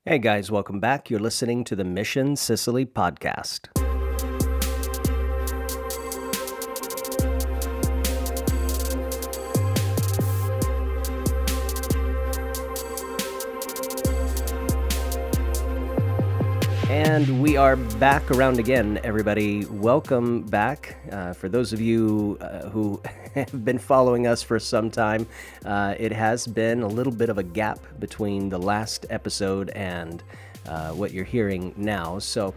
Hey guys, welcome back. You're listening to the Mission Sicily Podcast. And we are back around again, everybody. Welcome back. For those of you who have been following us for some time, it has been a little bit of a gap between the last episode and what you're hearing now. So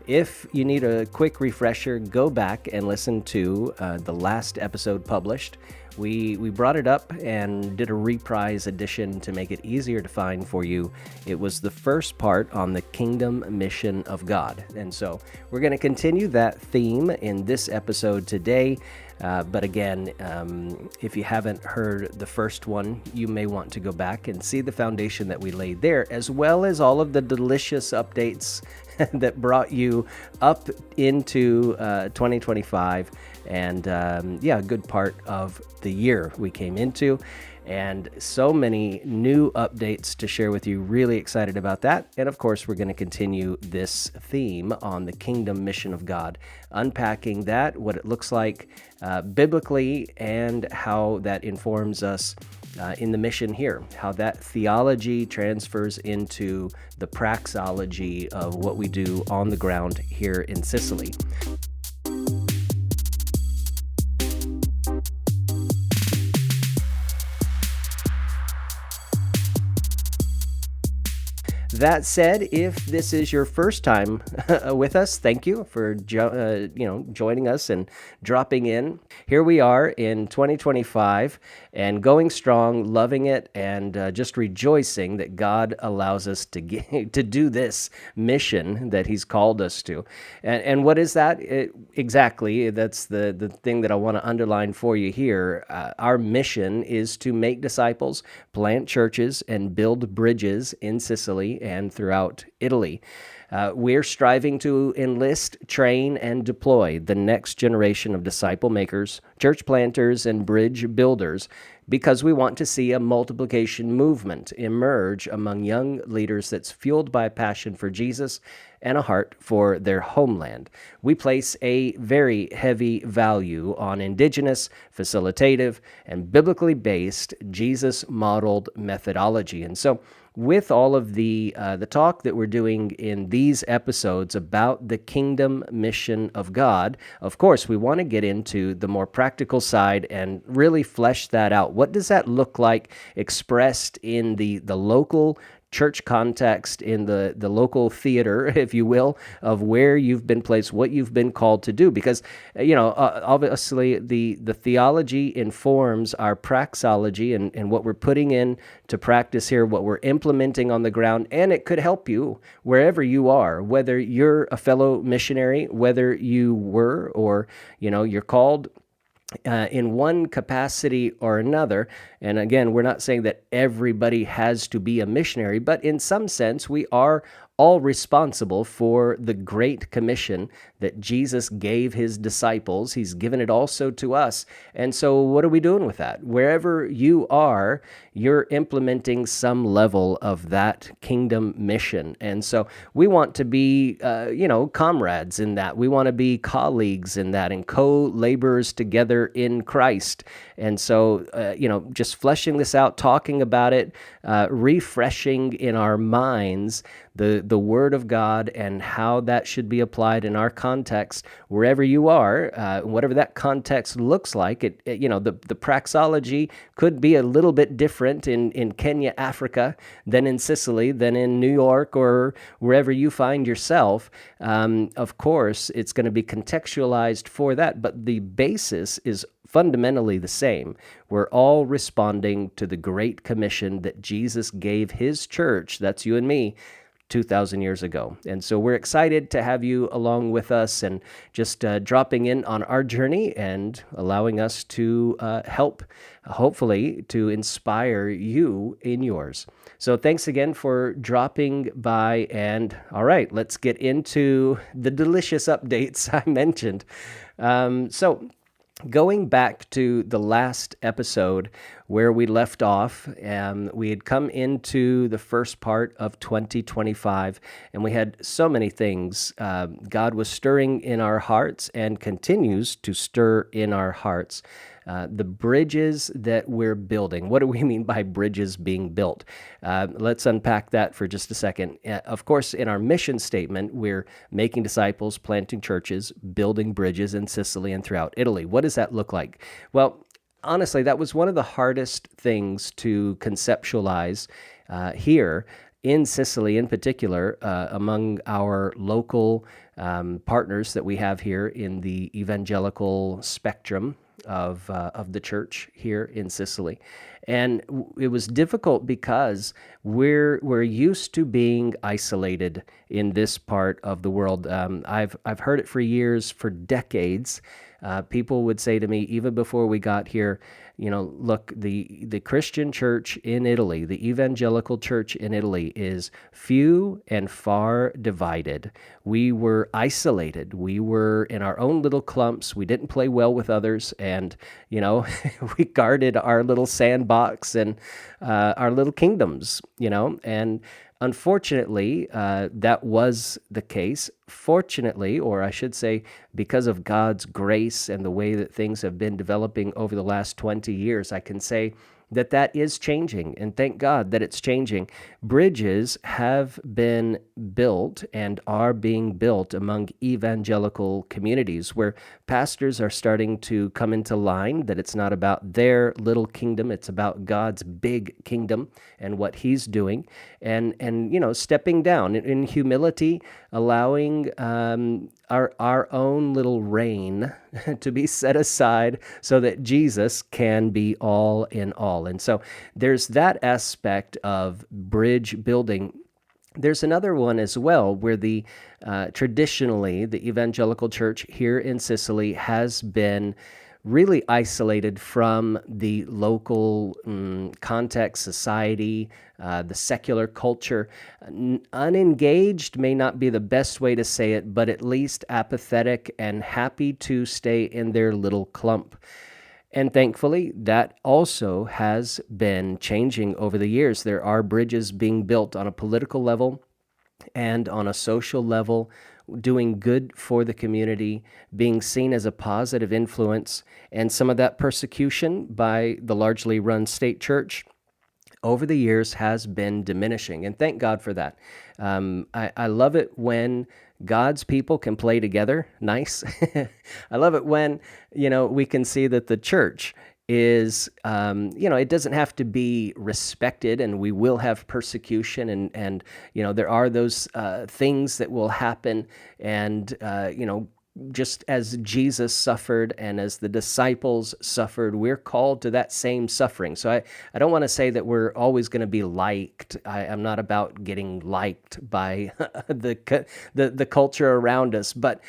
if you need a quick refresher, go back and listen to the last episode published. We brought it up and did a reprise edition to make it easier to find for you. It was the first part on the kingdom mission of God. And so we're going to continue that theme in this episode today. But again, if you haven't heard the first one, you may want to go back and see the foundation that we laid there, as well as all of the delicious updates that brought you up into 2025 and a good part of the year we came into, and so many new updates to share with you. Really excited about that. And of course, we're going to continue this theme on the kingdom mission of God, unpacking that, what it looks like biblically, and how that informs us in the mission here, how that theology transfers into the praxology of what we do on the ground here in Sicily. That said, if this is your first time with us, thank you for joining us and dropping in. Here we are in 2025 and going strong, loving it, and just rejoicing that God allows us to do this mission that He's called us to. And what is that? Exactly, that's the thing that I want to underline for you here. Our mission is to make disciples, plant churches, and build bridges in Sicily and throughout Italy. We're striving to enlist, train, and deploy the next generation of disciple makers, church planters, and bridge builders because we want to see a multiplication movement emerge among young leaders that's fueled by a passion for Jesus and a heart for their homeland. We place a very heavy value on indigenous, facilitative, and biblically based, Jesus-modeled methodology. And so with all of the talk that we're doing in these episodes about the kingdom mission of God, of course, we want to get into the more practical side and really flesh that out. What does that look like expressed in the local church context, in the local theater, if you will, of where you've been placed, what you've been called to do? Because, obviously the theology informs our praxology and what we're putting in to practice here, what we're implementing on the ground, and it could help you wherever you are, whether you're a fellow missionary, whether you were, or, you're called in one capacity or another. And again, we're not saying that everybody has to be a missionary, but in some sense, we are all responsible for the Great Commission that Jesus gave His disciples. He's given it also to us. And so what are we doing with that? Wherever you are, you're implementing some level of that kingdom mission. And so we want to be, comrades in that. We want to be colleagues in that and co-laborers together in Christ. And so, just fleshing this out, talking about it, refreshing in our minds the Word of God and how that should be applied in our context, wherever you are, whatever that context looks like. The praxology could be a little bit different in Kenya, Africa, than in Sicily, than in New York, or wherever you find yourself. Of course, it's going to be contextualized for that, but the basis is fundamentally the same. We're all responding to the Great Commission that Jesus gave His church, that's you and me, 2,000 years ago. And so we're excited to have you along with us and just dropping in on our journey and allowing us to help, hopefully, to inspire you in yours. So thanks again for dropping by. And all right, let's get into the delicious updates I mentioned. So going back to the last episode, where we left off. We had come into the first part of 2025, and we had so many things. God was stirring in our hearts and continues to stir in our hearts. The bridges that we're building. What do we mean by bridges being built? Let's unpack that for just a second. Of course, in our mission statement, we're making disciples, planting churches, building bridges in Sicily and throughout Italy. What does that look like? Well, honestly, that was one of the hardest things to conceptualize here in Sicily in particular, among our local partners that we have here in the evangelical spectrum of the church here in Sicily. And it was difficult because we're used to being isolated in this part of the world. I've heard it for years, for decades. People would say to me, even before we got here, look, the Christian church in Italy, the evangelical church in Italy is few and far divided. We were isolated. We were in our own little clumps. We didn't play well with others. And, we guarded our little sandbox and our little kingdoms, and unfortunately, that was the case. Fortunately, or I should say, because of God's grace and the way that things have been developing over the last 20 years, I can say that is changing, and thank God that it's changing. Bridges have been built and are being built among evangelical communities where pastors are starting to come into line, that it's not about their little kingdom, it's about God's big kingdom and what He's doing, and stepping down in humility, allowing our own little reign to be set aside so that Jesus can be all in all. And so there's that aspect of bridge building. There's another one as well where traditionally the evangelical church here in Sicily has been really isolated from the local context, society, the secular culture. Unengaged may not be the best way to say it, but at least apathetic and happy to stay in their little clump. And thankfully, that also has been changing over the years. There are bridges being built on a political level and on a social level, doing good for the community, being seen as a positive influence, and some of that persecution by the largely run state church over the years has been diminishing, and thank God for that. I love it when God's people can play together nice. I love it when, we can see that the church is, it doesn't have to be respected, and we will have persecution, and there are those things that will happen, and, just as Jesus suffered and as the disciples suffered, we're called to that same suffering. So I don't want to say that we're always going to be liked. I'm not about getting liked by the culture around us, but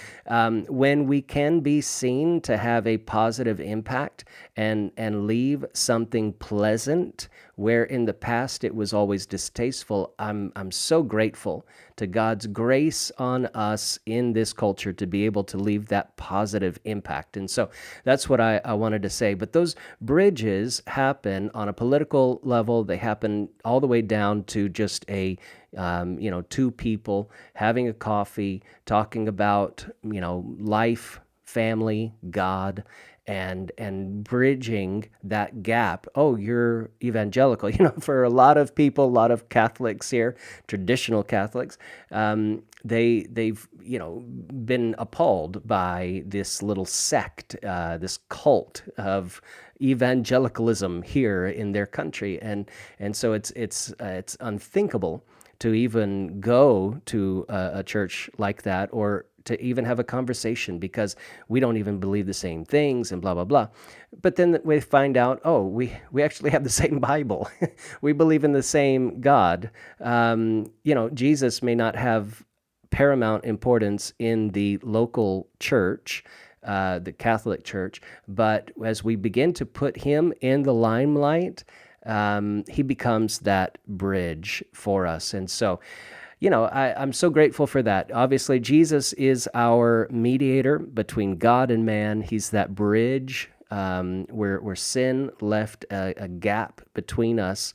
when we can be seen to have a positive impact and leave something pleasant, where in the past it was always distasteful, I'm so grateful to God's grace on us in this culture to be able to leave that positive impact. And so that's what I wanted to say. But those bridges happen on a political level. They happen all the way down to just two people having a coffee, talking about, life, family, God, and bridging that gap. Oh, you're evangelical. For a lot of people, a lot of Catholics here, traditional Catholics, they've been appalled by this little sect, this cult of evangelicalism here in their country, and so it's unthinkable to even go to a church like that, or to even have a conversation, because we don't even believe the same things and blah, blah, blah. But then we find out, we actually have the same Bible. We believe in the same God. Jesus may not have paramount importance in the local church, the Catholic Church, but as we begin to put him in the limelight, he becomes that bridge for us. And so, I'm so grateful for that. Obviously, Jesus is our mediator between God and man. He's that bridge where sin left a gap between us,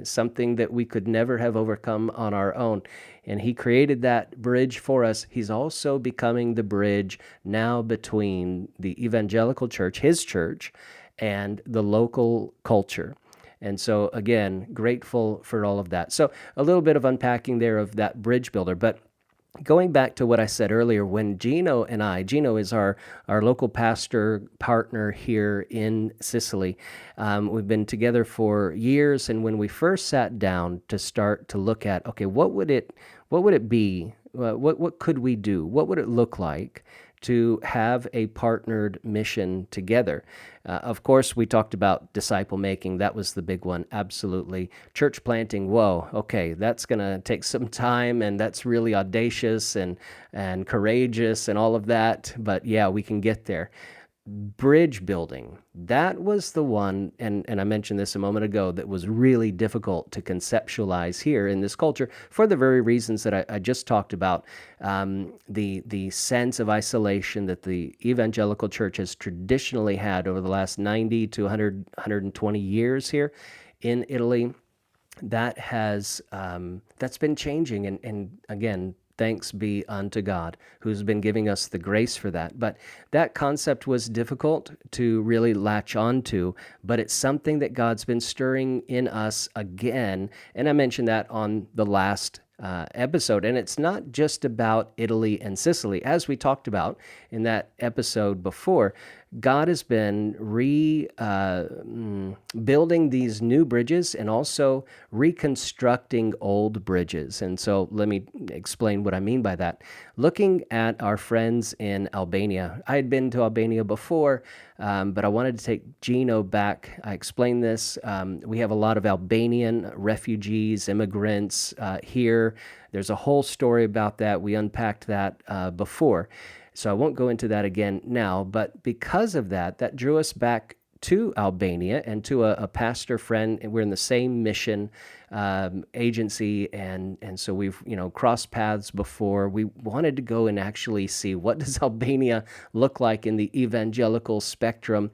something that we could never have overcome on our own. And he created that bridge for us. He's also becoming the bridge now between the evangelical church, his church, and the local culture. And so, again, grateful for all of that. So, a little bit of unpacking there of that bridge builder. But going back to what I said earlier, when Gino is our local pastor partner here in Sicily. We've been together for years, and when we first sat down to start to look at, okay, what would it be? What could we do? What would it look like to have a partnered mission together? Of course, we talked about disciple making. That was the big one. Absolutely. Church planting. Whoa. Okay. That's going to take some time, and that's really audacious and courageous and all of that. But yeah, we can get there. Bridge building, that was the one, and I mentioned this a moment ago, that was really difficult to conceptualize here in this culture for the very reasons that I just talked about. The sense of isolation that the evangelical church has traditionally had over the last 90 to 100, 120 years here in Italy, that's been changing, and again, thanks be unto God, who's been giving us the grace for that. But that concept was difficult to really latch onto, but it's something that God's been stirring in us again. And I mentioned that on the last episode. And it's not just about Italy and Sicily. As we talked about in that episode before, God has been building these new bridges and also reconstructing old bridges. And so let me explain what I mean by that. Looking at our friends in Albania, I had been to Albania before, but I wanted to take Gino back. I explained this. We have a lot of Albanian refugees, immigrants here. There's a whole story about that. We unpacked that before. So I won't go into that again now, but because of that, that drew us back to Albania and to a pastor friend, and we're in the same mission agency, and so we've crossed paths before. We wanted to go and actually see, what does Albania look like in the evangelical spectrum.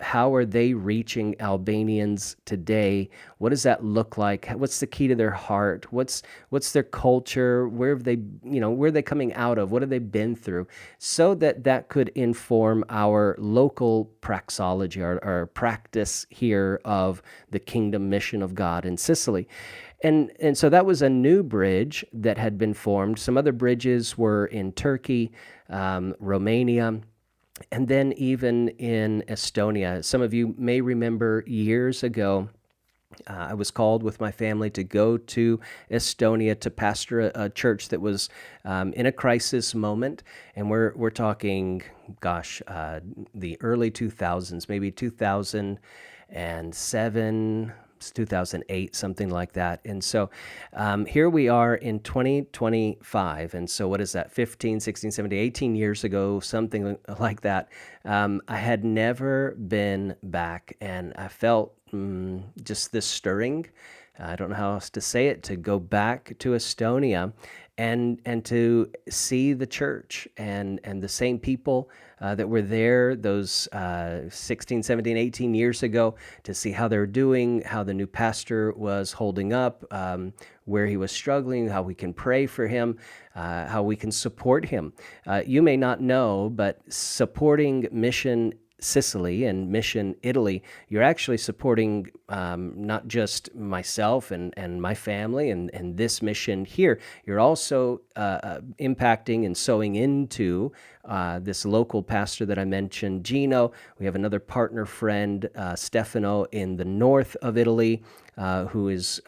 How are they reaching Albanians today? What does that look like? What's the key to their heart? What's their culture? Where have they, where are they coming out of? What have they been through? So that could inform our local praxology, our practice here of the kingdom mission of God in Sicily. And so that was a new bridge that had been formed. Some other bridges were in Turkey, Romania, and then even in Estonia. Some of you may remember years ago, I was called with my family to go to Estonia to pastor a church that was in a crisis moment. And we're talking, the early 2000s, maybe 2007, 2008, something like that. And so here we are in 2025. And so what is that, 15, 16, 17, 18 years ago, something like that. I had never been back, and I felt just this stirring, I don't know how else to say it, to go back to Estonia and to see the church and the same people that were there those 16, 17, 18 years ago, to see how they're doing, how the new pastor was holding up, where he was struggling, how we can pray for him, how we can support him. You may not know, but supporting Mission Sicily and Mission Italy, you're actually supporting not just myself and my family and this mission here. You're also impacting and sowing into this local pastor that I mentioned, Gino. We have another partner friend, Stefano, in the north of Italy, who is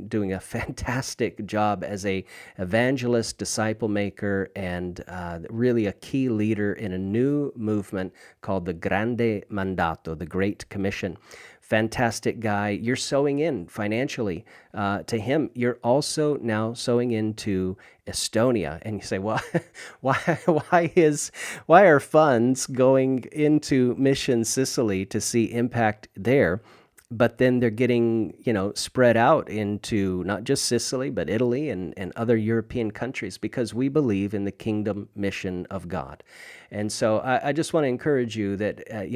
doing a fantastic job as a evangelist, disciple maker, and really a key leader in a new movement called the Grande Mandato, the Great Commission. Fantastic guy. You're sowing in financially to him. You're also now sowing into Estonia, and you say, "Well, why are funds going into Mission Sicily to see impact there?" but then they're getting, spread out into not just Sicily, but Italy and other European countries because we believe in the kingdom mission of God. And so I just want to encourage you that,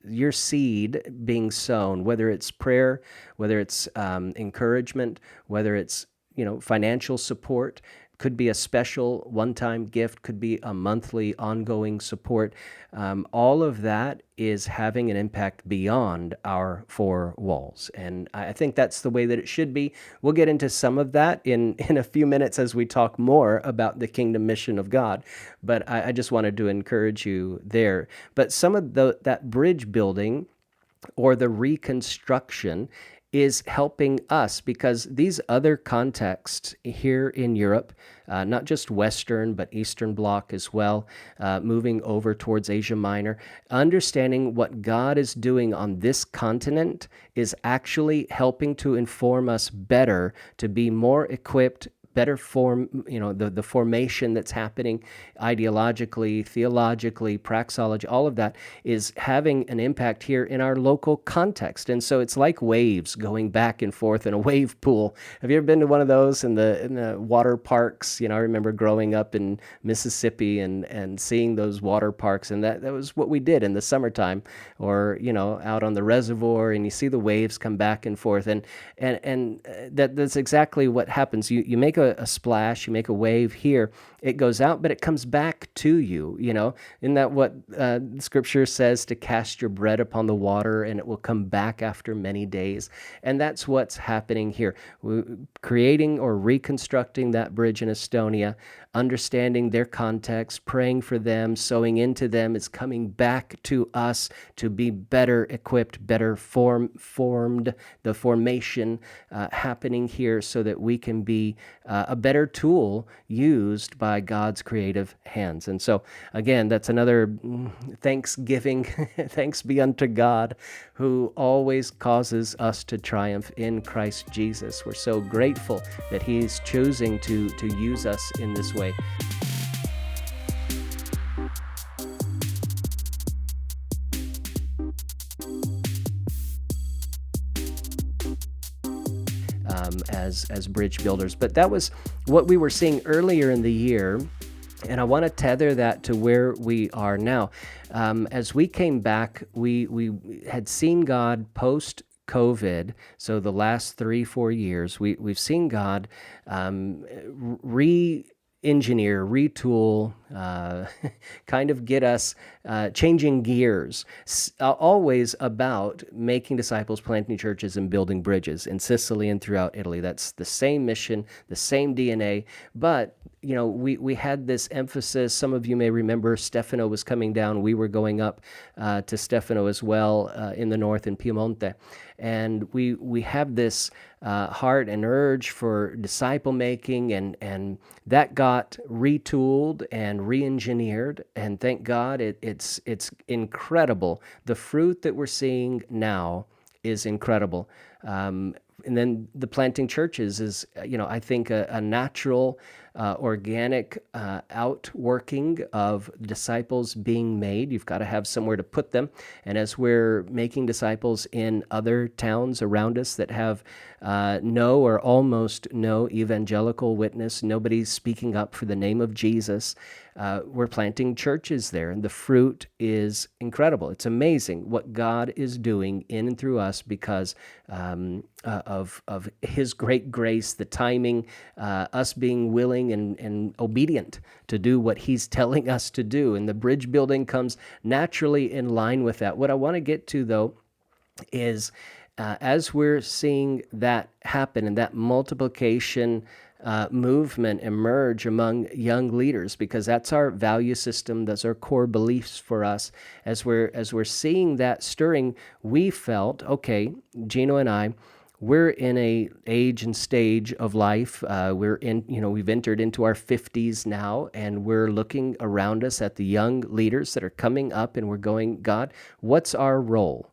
your seed being sown, whether it's prayer, whether it's encouragement, whether it's, financial support, could be a special one-time gift, could be a monthly ongoing support. All of that is having an impact beyond our four walls. And I think that's the way that it should be. We'll get into some of that in a few minutes as we talk more about the kingdom mission of God. But I just wanted to encourage you there. But some of that bridge building or the reconstruction is helping us because these other contexts here in Europe, not just Western, but Eastern Bloc as well, moving over towards Asia Minor, understanding what God is doing on this continent is actually helping to inform us better to be more equipped, better form, the formation that's happening ideologically, theologically, praxology, all of that is having an impact here in our local context. And so it's like waves going back and forth in a wave pool. Have you ever been to one of those in the water parks? I remember growing up in Mississippi and seeing those water parks, and that was what we did in the summertime, or out on the reservoir, and you see the waves come back and forth, and that's exactly what happens. You make a splash, you make a wave here, it goes out, but it comes back to you, Isn't that what Scripture says, to cast your bread upon the water and it will come back after many days? And that's what's happening here. Creating or reconstructing that bridge in Estonia, understanding their context, praying for them, sowing into them, is coming back to us to be better equipped, better formed, the formation happening here so that we can be a better tool used by God's creative hands. And so, again, that's another thanksgiving. Thanks be unto God, who always causes us to triumph in Christ Jesus. We're so grateful that He's choosing to use us in this way. As bridge builders. But that was what we were seeing earlier in the year, and I want to tether that to where we are now. As we came back, we had seen God post-COVID, so the last 3-4 years, we've seen God re-engineer, retool, kind of get us changing gears, always about making disciples, planting churches, and building bridges in Sicily and throughout Italy. That's the same mission, the same DNA, but we had this emphasis. Some of you may remember Stefano was coming down. We were going up to Stefano as well in the north in Piemonte. And we have this heart and urge for disciple making, and that got retooled and re-engineered. And thank God it's incredible. The fruit that we're seeing now is incredible. And then the planting churches is, I think a natural, organic outworking of disciples being made. You've got to have somewhere to put them. And as we're making disciples in other towns around us that have no or almost no evangelical witness, nobody's speaking up for the name of Jesus, we're planting churches there, and the fruit is incredible. It's amazing what God is doing in and through us because of His great grace, the timing, us being willing and obedient to do what He's telling us to do. And the bridge building comes naturally in line with that. What I want to get to, though, is as we're seeing that happen and that multiplication movement emerge among young leaders, because that's our value system, that's our core beliefs for us. As we're seeing that stirring, we felt, okay, Gino and I, we're in a age and stage of life. We've entered into our 50s now, and we're looking around us at the young leaders that are coming up, and we're going, God, what's our role?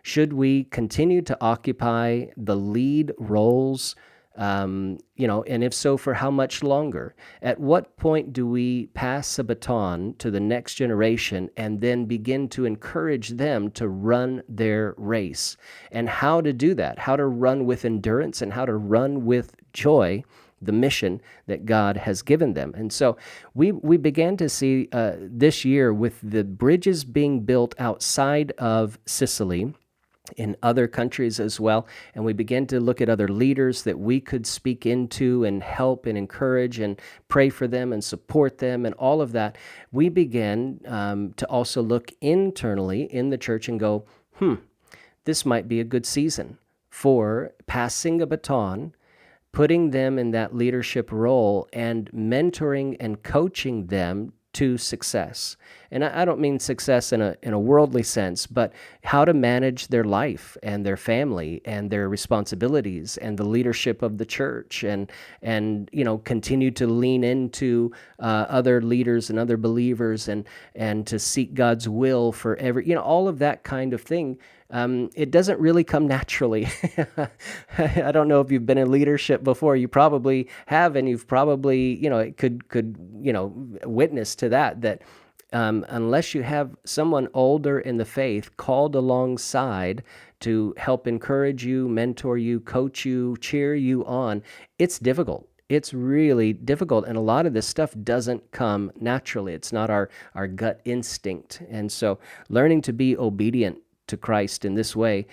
Should we continue to occupy the lead roles And if so, for how much longer? At what point do we pass a baton to the next generation and then begin to encourage them to run their race? And how to do that, how to run with endurance and how to run with joy the mission that God has given them. And so we began to see this year, with the bridges being built outside of Sicily, in other countries as well. And we began to look at other leaders that we could speak into and help and encourage and pray for them and support them and all of that. We began to also look internally in the church and go, this might be a good season for passing a baton, putting them in that leadership role and mentoring and coaching them to success. And I don't mean success in a worldly sense, but how to manage their life and their family and their responsibilities and the leadership of the church, and continue to lean into other leaders and other believers, and to seek God's will for all of that kind of thing. It doesn't really come naturally. I don't know if you've been in leadership before. You probably have, and you've probably, could witness to that unless you have someone older in the faith called alongside to help encourage you, mentor you, coach you, cheer you on, it's difficult. It's really difficult, and a lot of this stuff doesn't come naturally. It's not our gut instinct. And so learning to be obedient to Christ in this way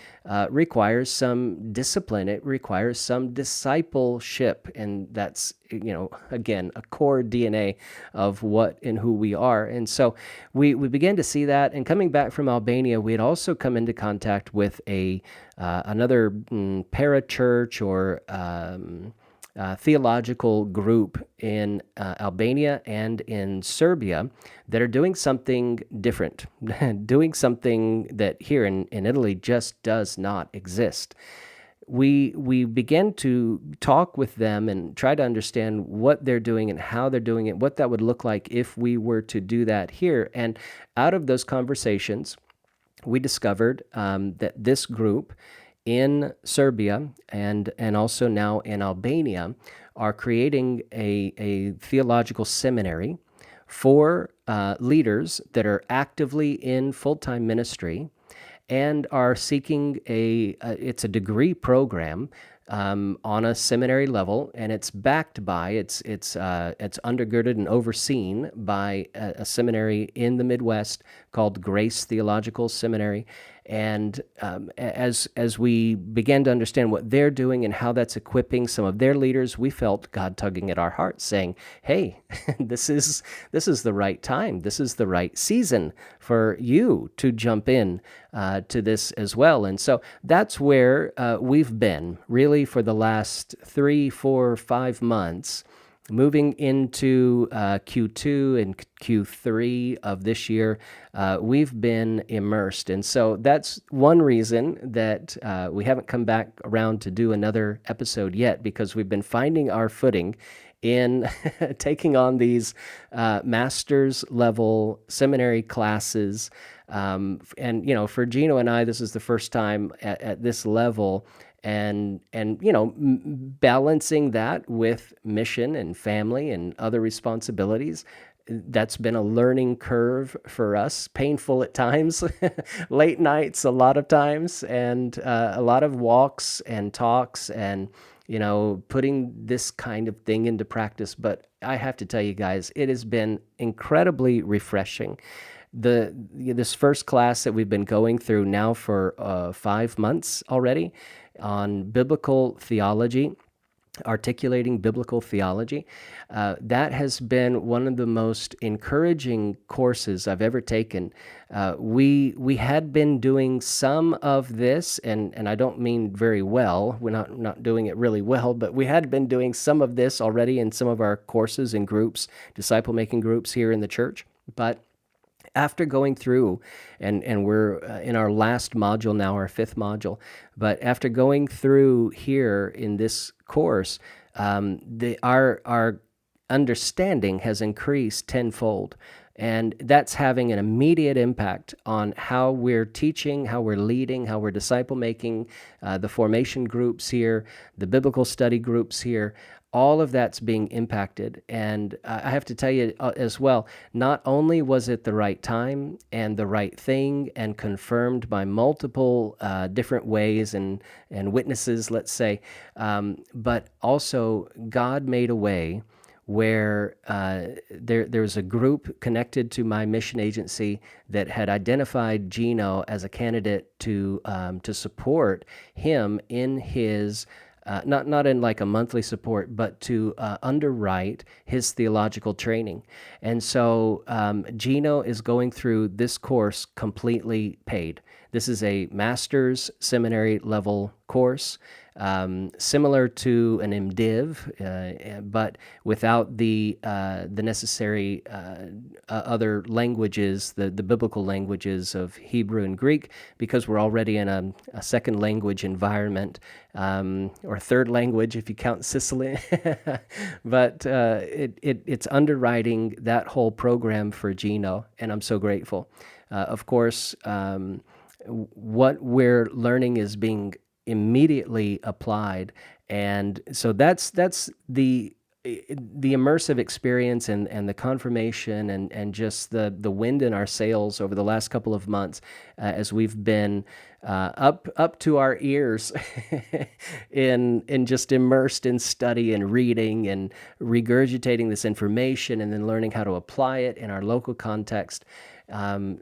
requires some discipline. It requires some discipleship, and that's again a core DNA of what and who we are. And so we began to see that. And coming back from Albania, we had also come into contact with another parachurch or theological group in Albania and in Serbia that are doing something different, doing something that here in Italy just does not exist. We began to talk with them and try to understand what they're doing and how they're doing it, what that would look like if we were to do that here. And out of those conversations, we discovered that this group in Serbia and also now in Albania are creating a theological seminary for leaders that are actively in full-time ministry and are seeking it's a degree program on a seminary level, and it's backed by it's undergirded and overseen by a seminary in the Midwest called Grace Theological Seminary. And as we began to understand what they're doing and how that's equipping some of their leaders, we felt God tugging at our hearts, saying, "Hey, this is the right time. This is the right season for you to jump in to this as well." And so that's where we've been really for the last 3, 4, 5 months. Moving into Q2 and Q3 of this year, we've been immersed. And so that's one reason that we haven't come back around to do another episode yet, because we've been finding our footing in taking on these master's level seminary classes. And, for Gino and I, this is the first time at this level. And balancing that with mission and family and other responsibilities, that's been a learning curve for us, painful at times, late nights a lot of times, and a lot of walks and talks and, putting this kind of thing into practice. But I have to tell you guys, it has been incredibly refreshing. This first class that we've been going through now for 5 months already on biblical theology, articulating biblical theology, that has been one of the most encouraging courses I've ever taken. We had been doing some of this, and I don't mean very well. We're not doing it really well, but we had been doing some of this already in some of our courses and groups, disciple-making groups here in the church. But after going through, and we're in our last module now, our 5th module, but after going through here in this course, our understanding has increased tenfold. And that's having an immediate impact on how we're teaching, how we're leading, how we're disciple making, the formation groups here, the biblical study groups here. All of that's being impacted. And I have to tell you as well, not only was it the right time and the right thing and confirmed by multiple different ways and witnesses, let's say, but also God made a way where there was a group connected to my mission agency that had identified Gino as a candidate to support him in his not in like a monthly support, but to underwrite his theological training. And so Gino is going through this course completely paid. This is a master's seminary level course, similar to an MDiv, but without the necessary other languages, the biblical languages of Hebrew and Greek, because we're already in a second language environment, or third language if you count Sicily. But it's underwriting that whole program for Gino, and I'm so grateful. Of course, what we're learning is being immediately applied, and so that's the immersive experience and the confirmation and just the wind in our sails over the last couple of months, as we've been up to our ears in just immersed in study and reading and regurgitating this information and then learning how to apply it in our local context.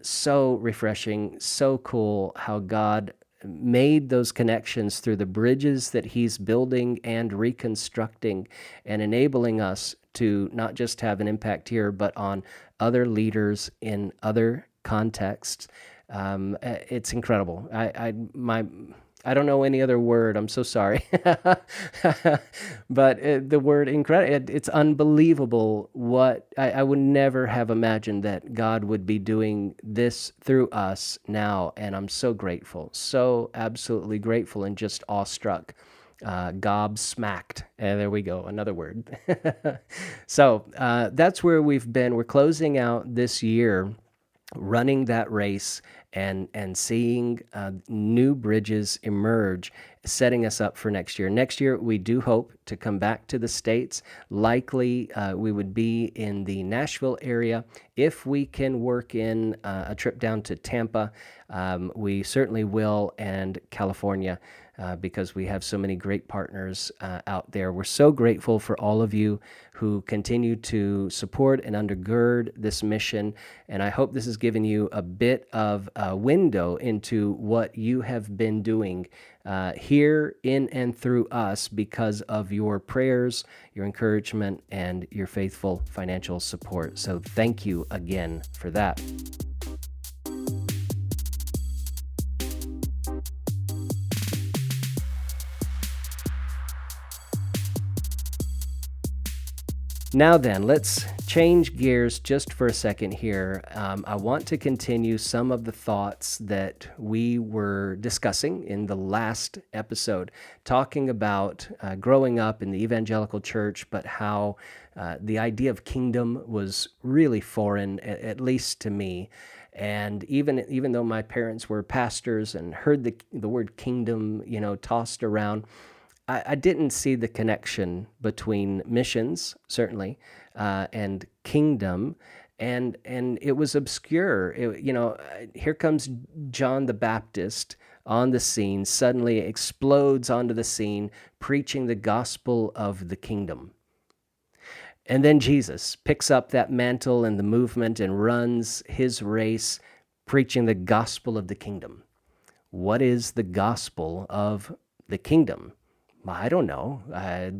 So refreshing, so cool how God made those connections through the bridges that he's building and reconstructing and enabling us to not just have an impact here, but on other leaders in other contexts. It's incredible. I don't know any other word. I'm so sorry. But the word incredible, it's unbelievable what I would never have imagined that God would be doing this through us now. And I'm so grateful, so absolutely grateful and just awestruck. Gobsmacked. There we go, another word. So that's where we've been. We're closing out this year running that race and seeing new bridges emerge, setting us up for next year. Next year, we do hope to come back to the States. Likely, we would be in the Nashville area. If we can work in a trip down to Tampa, we certainly will, and California. Because we have so many great partners out there. We're so grateful for all of you who continue to support and undergird this mission. And I hope this has given you a bit of a window into what you have been doing here in and through us because of your prayers, your encouragement, and your faithful financial support. So thank you again for that. Now then, let's change gears just for a second here. I want to continue some of the thoughts that we were discussing in the last episode, talking about growing up in the evangelical church, but how the idea of kingdom was really foreign, at least to me. And even though my parents were pastors and heard the word kingdom, tossed around, I didn't see the connection between missions, certainly, and kingdom, and it was obscure. Here comes John the Baptist on the scene, suddenly explodes onto the scene, preaching the gospel of the kingdom. And then Jesus picks up that mantle and the movement and runs his race, preaching the gospel of the kingdom. What is the gospel of the kingdom? I don't know.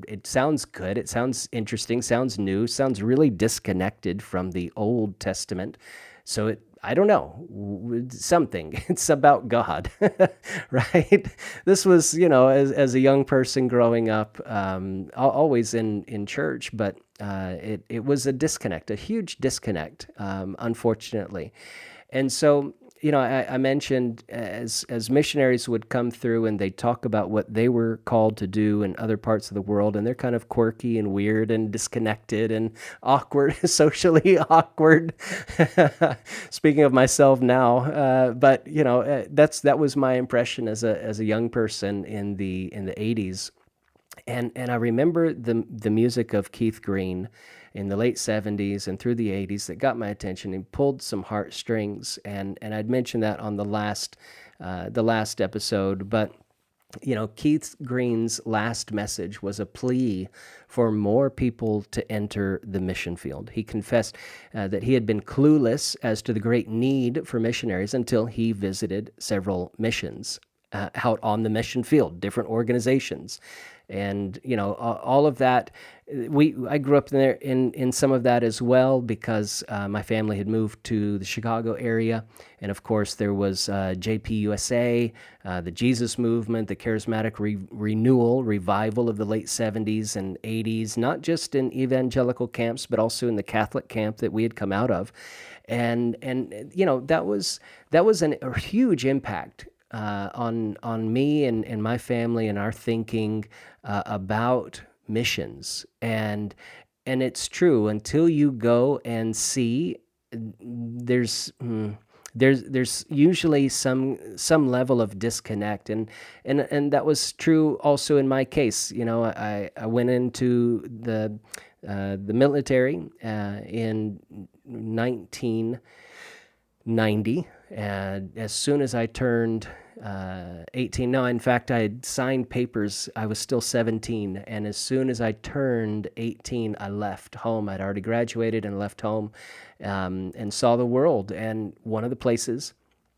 It sounds good. It sounds interesting, sounds new, sounds really disconnected from the Old Testament. So I don't know, something. It's about God, right? This was, as a young person growing up, always in church, but it was a disconnect, a huge disconnect, unfortunately. And so I mentioned as missionaries would come through and they talk about what they were called to do in other parts of the world, and they're kind of quirky and weird and disconnected and awkward, socially awkward. Speaking of myself now, but that was my impression as a young person in the 80s. And I remember the music of Keith Green in the late 70s and through the 80s that got my attention and pulled some heartstrings. And I'd mentioned that on the last episode. But Keith Green's last message was a plea for more people to enter the mission field. He confessed that he had been clueless as to the great need for missionaries until he visited several missions out on the mission field, different organizations. And all of that, I grew up there in some of that as well, because my family had moved to the Chicago area, and of course there was JPUSA, the Jesus movement, the charismatic renewal revival of the late 70s and 80s, not just in evangelical camps but also in the Catholic camp that we had come out of, and that was a huge impact on me and my family and our thinking about missions. And it's true, until you go and see, there's usually some level of disconnect, and that was true also in my case. I went into the military in 1990. And as soon as I turned 18, no, in fact, I had signed papers. I was still 17. And as soon as I turned 18, I left home. I'd already graduated and left home and saw the world. And one of the places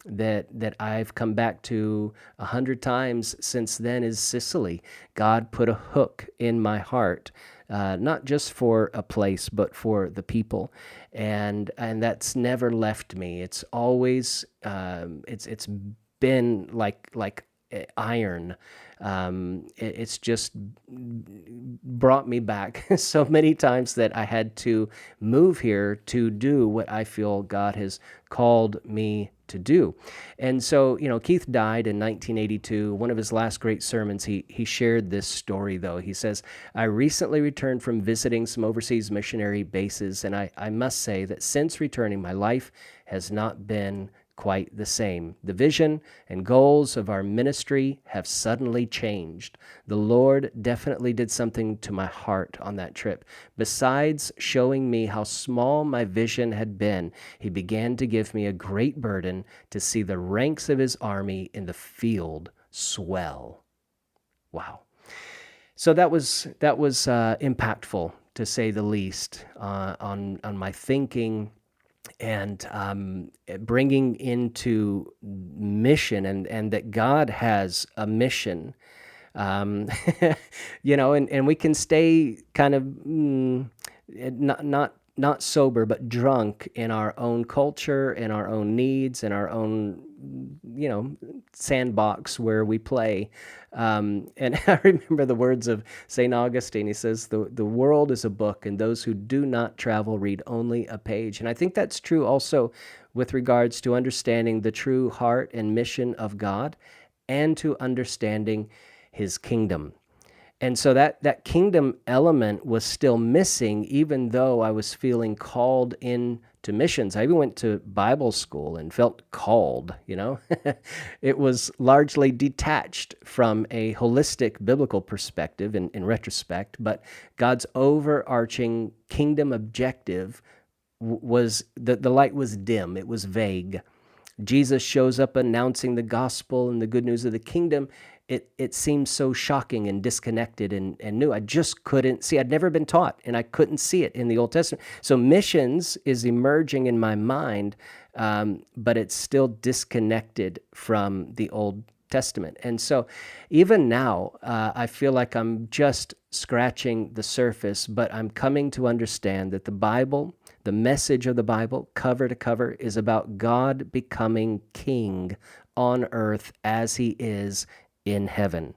that I've come back to 100 times since then is Sicily. God put a hook in my heart, not just for a place, but for the people, and that's never left me. It's always it's been like iron. It's just brought me back so many times that I had to move here to do what I feel God has called me to do. And so, Keith died in 1982. One of his last great sermons, he shared this story, though. He says, "I recently returned from visiting some overseas missionary bases, and I must say that since returning, my life has not been quite the same. The vision and goals of our ministry have suddenly changed. The Lord definitely did something to my heart on that trip. Besides showing me how small my vision had been, He began to give me a great burden to see the ranks of His army in the field swell." Wow. So that was impactful, to say the least, on my thinking, and bringing into mission, and that God has a mission, and we can stay kind of not sober, but drunk in our own culture, in our own needs, in our own sandbox where we play. And I remember the words of St. Augustine. He says, the world is a book, and those who do not travel read only a page. And I think that's true also with regards to understanding the true heart and mission of God, and to understanding His kingdom. And so that kingdom element was still missing, even though I was feeling called into missions. I even went to Bible school and felt called, It was largely detached from a holistic biblical perspective in retrospect, but God's overarching kingdom objective was, the light was dim, it was vague. Jesus shows up announcing the gospel and the good news of the kingdom. It seemed so shocking and disconnected and new. I just couldn't see. I'd never been taught, and I couldn't see it in the Old Testament. So missions is emerging in my mind, but it's still disconnected from the Old Testament. And so even now, I feel like I'm just scratching the surface, but I'm coming to understand that the Bible, the message of the Bible, cover to cover, is about God becoming king on earth as He is in heaven.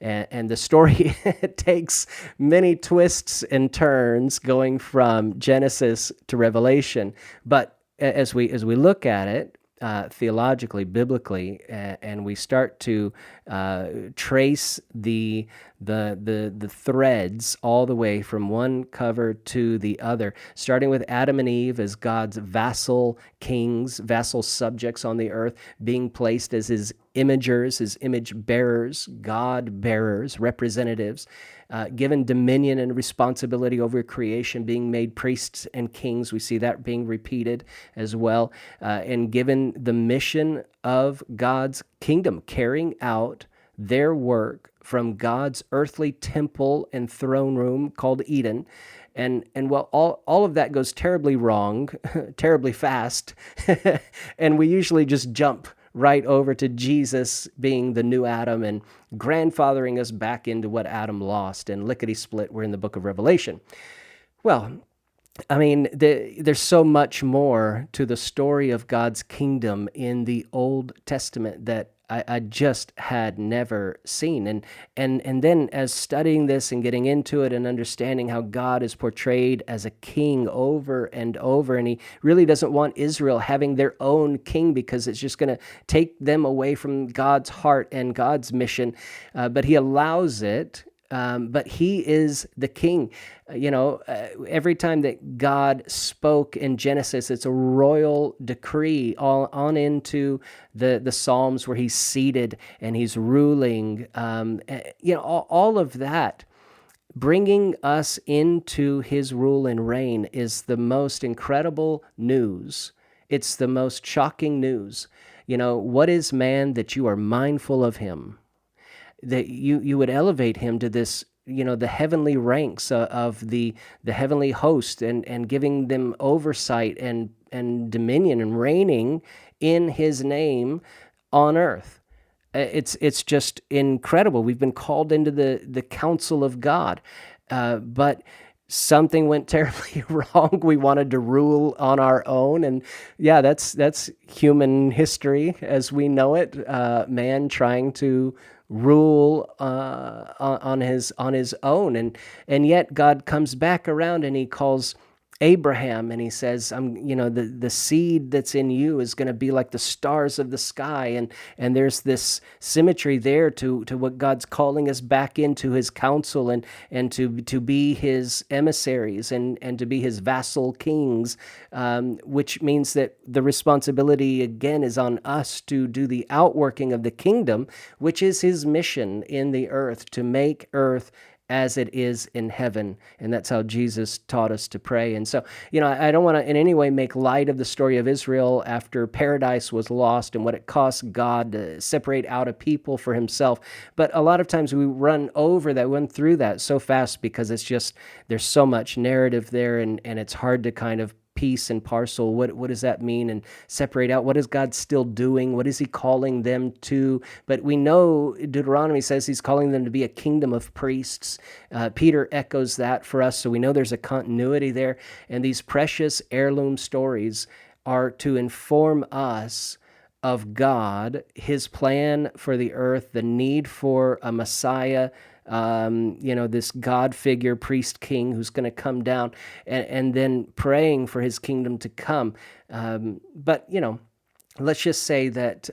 And the story takes many twists and turns going from Genesis to Revelation. But as we look at it, theologically, biblically, and we start to trace the threads all the way from one cover to the other, starting with Adam and Eve as God's vassal kings, vassal subjects on the earth, being placed as his imagers, his image bearers, God bearers, representatives, given dominion and responsibility over creation, being made priests and kings. We see that being repeated as well, and given the mission of God's kingdom, carrying out their work from God's earthly temple and throne room called Eden. And well, all of that goes terribly wrong, terribly fast, and we usually just jump right over to Jesus being the new Adam and grandfathering us back into what Adam lost, and lickety-split, we're in the book of Revelation. Well, I mean, there's so much more to the story of God's kingdom in the Old Testament that I just had never seen. And then as studying this and getting into it and understanding how God is portrayed as a king over and over, and he really doesn't want Israel having their own king because it's just going to take them away from God's heart and God's mission, but he allows it. But he is the king. Every time that God spoke in Genesis, it's a royal decree on into the Psalms where he's seated and he's ruling. All of that, bringing us into his rule and reign, is the most incredible news. It's the most shocking news. What is man that you are mindful of him? That you would elevate him to this, the heavenly ranks of the heavenly host, and giving them oversight and dominion and reigning in his name on earth. It's just incredible. We've been called into the counsel of God, but something went terribly wrong. We wanted to rule on our own, and yeah, that's human history as we know it. Man trying to rule on his own, and yet God comes back around and he calls Abraham and he says, the seed that's in you is going to be like the stars of the sky, and there's this symmetry there to what God's calling us back into his counsel, and to be his emissaries and to be his vassal kings, which means that the responsibility again is on us to do the outworking of the kingdom, which is his mission in the earth, to make earth as it is in heaven. And that's how Jesus taught us to pray. And so, I don't want to in any way make light of the story of Israel after paradise was lost and what it cost God to separate out a people for himself. But a lot of times we run through that so fast because it's just, there's so much narrative there, and it's hard to kind of piece and parcel. What does that mean? And separate out, what is God still doing? What is he calling them to? But we know Deuteronomy says he's calling them to be a kingdom of priests. Peter echoes that for us. So we know there's a continuity there. And these precious heirloom stories are to inform us of God, his plan for the earth, the need for a Messiah, this God figure, priest king who's going to come down, and then praying for his kingdom to come. But let's just say that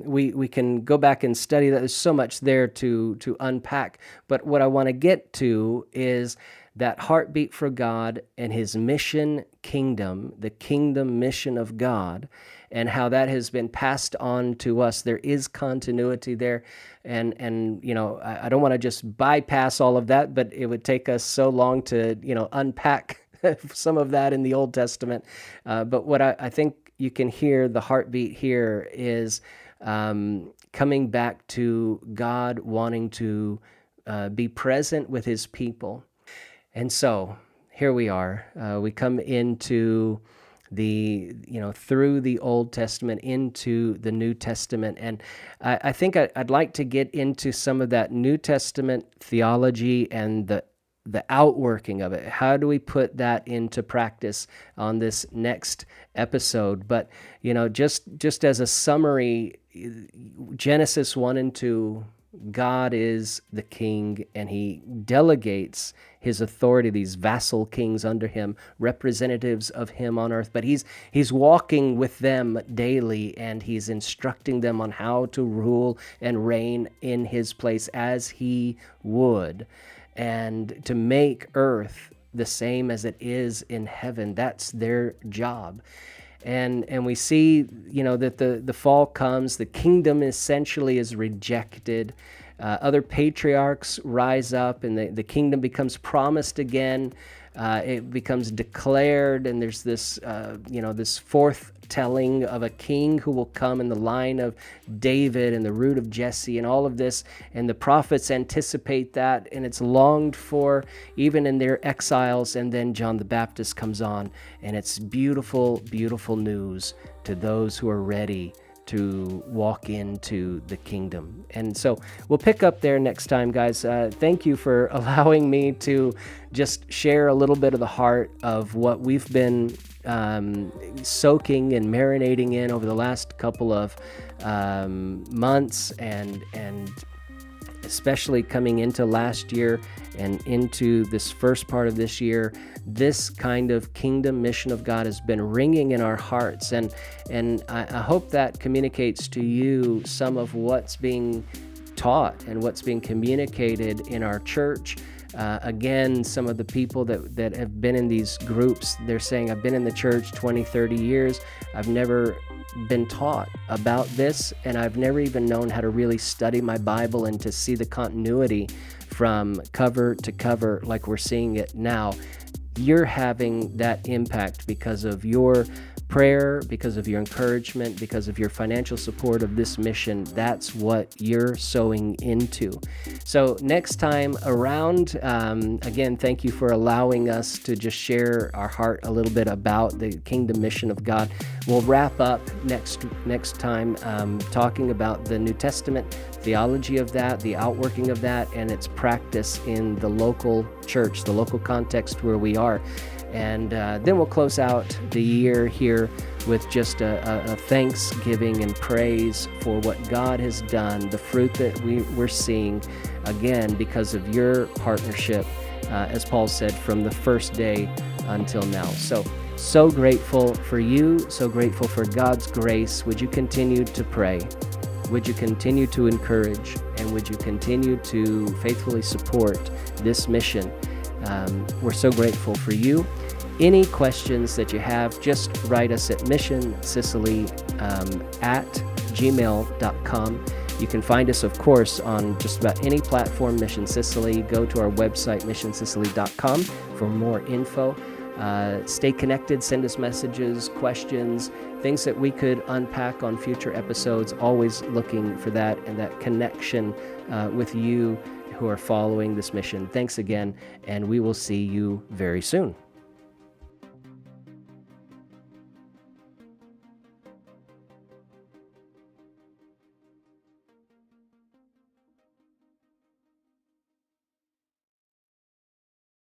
we can go back and study that. There's so much there to unpack. But what I want to get to is that heartbeat for God and his mission kingdom, the kingdom mission of God, and how that has been passed on to us. There is continuity there. And I don't want to just bypass all of that, but it would take us so long to, unpack some of that in the Old Testament. But what I think you can hear the heartbeat here is coming back to God wanting to be present with his people. And so here we are. We come into through the Old Testament into the New Testament. And I think I'd like to get into some of that New Testament theology and the outworking of it. How do we put that into practice on this next episode? But, just as a summary, Genesis 1 and 2, God is the king, and he delegates his authority, these vassal kings under him, representatives of him on earth. But he's walking with them daily, and he's instructing them on how to rule and reign in his place as he would, and to make earth the same as it is in heaven. That's their job. And we see, that the fall comes, the kingdom essentially is rejected. Other patriarchs rise up, and the kingdom becomes promised again. It becomes declared, and there's this, this foretelling of a king who will come in the line of David and the root of Jesse and all of this. And the prophets anticipate that, and it's longed for even in their exiles. And then John the Baptist comes on, and it's beautiful, beautiful news to those who are ready to walk into the kingdom. And so we'll pick up there next time, guys. Thank you for allowing me to just share a little bit of the heart of what we've been soaking and marinating in over the last couple of months, and especially coming into last year and into this first part of this year. This kind of kingdom mission of God has been ringing in our hearts, and I hope that communicates to you some of what's being taught and what's being communicated in our church. Again, some of the people that have been in these groups, they're saying, I've been in the church 20, 30 years. I've never been taught about this, and I've never even known how to really study my Bible and to see the continuity from cover to cover like we're seeing it now. You're having that impact because of your prayer, because of your encouragement, because of your financial support of this mission. That's what you're sowing into. So next time around, again, thank you for allowing us to just share our heart a little bit about the kingdom mission of God. We'll wrap up next time talking about the New Testament theology of that, the outworking of that, and its practice in the local church, the local context where we are. And then we'll close out the year here with just a thanksgiving and praise for what God has done, the fruit that we're seeing, again, because of your partnership, as Paul said, from the first day until now. So grateful for you, so grateful for God's grace. Would you continue to pray? Would you continue to encourage? And would you continue to faithfully support this mission? We're so grateful for you. Any questions that you have, just write us at missionsicily@gmail.com. You can find us, of course, on just about any platform, Mission Sicily. Go to our website, missionsicily.com, for more info. Stay connected, send us messages, questions, things that we could unpack on future episodes. Always looking for that and that connection with you who are following this mission. Thanks again, and we will see you very soon.